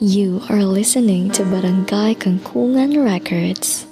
You are listening to Barangay Kangkungan Records.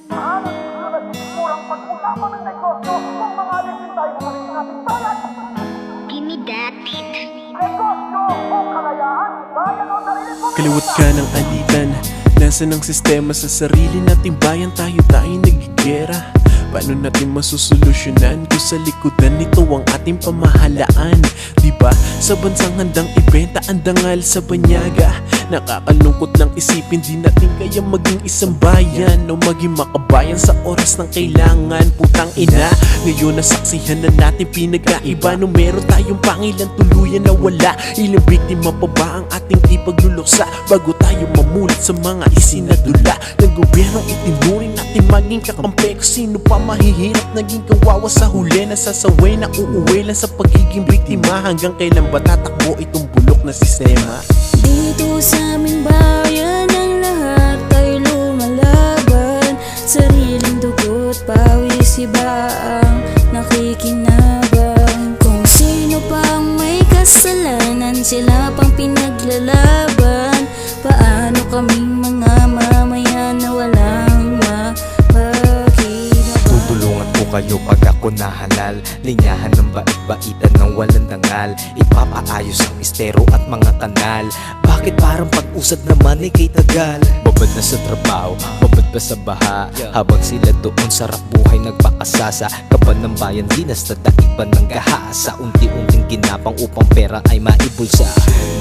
Kaliwat ka ng alitan, nasa ng sistema sa sarili nating bayan. Tayo nagigera. Paano natin masusolusyonan kung sa likodan nito ang ating pamahalaan? Diba sa bansang handang ibenta ang dangal sa banyaga? Nakakalungkot lang isipin, di natin kaya maging isang bayan o maging makabayan sa oras ng kailangan. Putang ina, ngayon nasaksihan na natin pinagkaiba. Nung meron tayong pangilan tuluyan na wala. Ilang biktima pa ba ang ating ipagluluksa bago tayo mamulat sa mga isinadula ng gobyernong itinuring natin maging kakampi? Sino pa mahihirap naging kawawa sa huli? Nasasaway na uuwi lang sa pagiging biktima. Hanggang kailan ba tatakbo itong bulok na sistema? Dito sa aming bayan ang lahat ay lumalaban. Sariling dugo't pawis iba ang nakikinabang. Kung sino pang may kasalanan sila pang pinaglalaban. Paano kaming mga mamayan na walang mapakinabangan? Tutulungan ko kayo pag ako nahalal. Linyahan ng bait-baitan ng walang dangal. Ipapaayos ang estero at mga kanal. Bakit parang pag-usad naman ay kay tagal? Babad na sa trabaho, babad pa sa baha. Habang sila doon sarap buhay nagpakasasa. Kaban ng bayan dinas na daiban ng gahasa. Unti-unting ginapang upang pera ay maibulsa.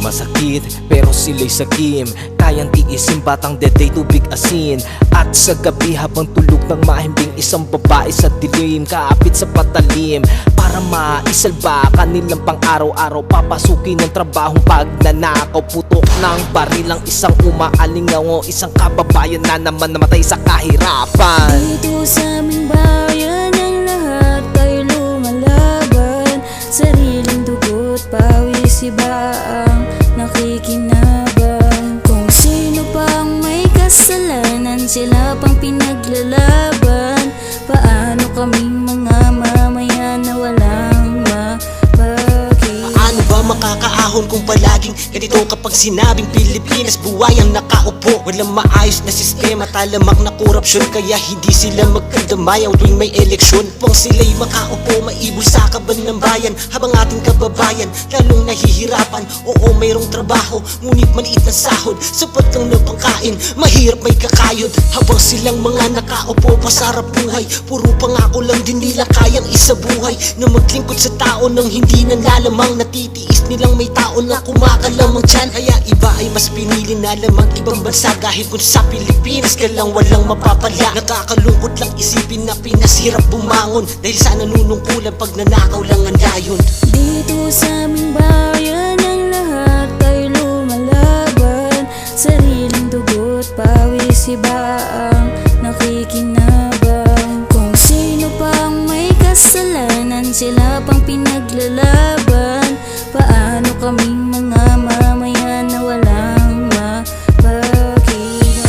Masakit pero sila'y sakim. Kayang tiisin batang deday tubig asin. At sa gabi habang tulog ng mahimbing isang babae sa dilim. Kaapit sa patalim para maisalba kanilang pang araw-araw. Papasukin ng trabahong pagnanakaw. Putok ng barilang isang umaalingaw. Isang kababayan na naman namatay sa kahirapan. Dito sa aming bayan ang lahat ay lumalaban. Sariling dugo't pawis iba ang nakikinabang. Kung sino pang may kasalanan sila pang pinaglalaban. Paano kaming mga mamayan na walang mapakinabangan? Paano ba makakaahon kung palaging ganito kapag sinabing Pilipinas buhay ang nakaupo? Walang maayos na sistema, talamak na korupsyon. Kaya hindi sila magkadamayan tuwing may eleksyon. Pang sila'y makaupo, maibol sa kaban ng bayan. Habang ating kababayan lalong nahihirapan. Oo, mayroong trabaho, ngunit maliit na sahod. Sapat lang na pangkain, mahirap may kakayod. Habang silang mga nakaupo, pasarap buhay. Puro pangako lang din nila kayang isabuhay. Na maglingkod sa tao nang hindi nalalamang. Natitiis nilang may tao na kumakalamang dyan. Kaya iba ay mas pinili na lamang ibang bansa. Kahit kung sa Pilipinas ka lang walang mapapala. Nakakalungkot lang isipin na pinasirap bumangon dahil sa nanunungkulan pag nanakaw lang ang layon. Dito sa aming bayan ang lahat ay lumalaban. Sariling dugo't pawis iba ang nakikinabang. Kung sino pang may kasalanan sila pang pinaglalaban. Paano kaming mga mamayan na walang mapakinabangan?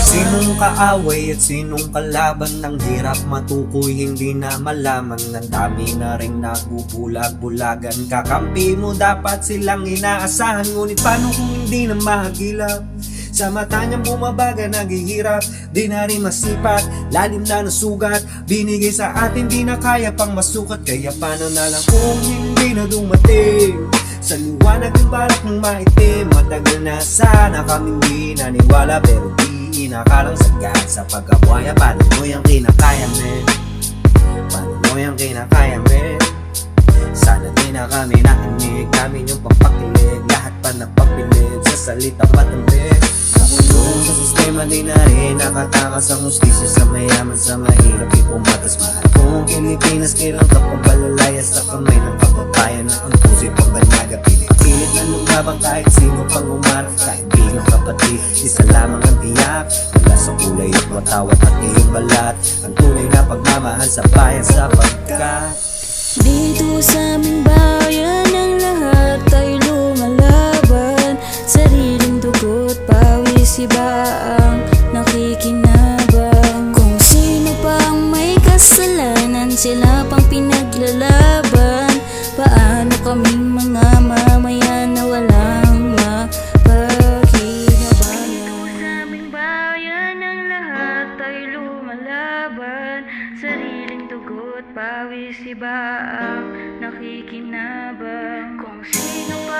Sinong kaaway at sinong kalaban? Ng hirap matukoy, hindi na malaman. Ang dami na rin nagbubulag-bulagan. Kakampi mo dapat silang inaasahan. Ngunit paano kung hindi na mahagilap? Sa mata niyang bumabaga, naghihirap. Di na rin masipat, lalim na nasugat. Binigay sa atin, di na kaya pang masukat. Kaya paano na lang kung hindi na dumating? Sa liwanag ng barak ng maitim. Matagal na sana kaming di naniwala, pero di inakalang sagad sa pagkabuhaya. Paano mo yung kinakaya, men? Paano mo yung kinakaya, men? Sana di na kami naanig, namin yung pampakilig. Lahat pa napapilit sa salita matambit. Nakulong sa sistema, di na rin nakatakas ang hustisya. Sa mayaman, sa mahirap, ipumatas. Mahal kong Pilipinas, kailang kapabalalaya sa kamay ng kababayan na ang puso'y pambanaga. Pinipilit na lumabang kahit sino pang umarap. Kahit bilang kapatid, isa lamang ang tiyak. Mula sa kulay at watawat at iyong balat. Ang tunay na pagmamahal sa bayan sapagkat Dito sa aming bayan ang lahat ay lumalaban. Sariling dugo't pawis iba ang nakikinabang. Kung sino pang may kasalanan sila pang pinaglalaban. pawis iba ang nakikinabang. Kung sino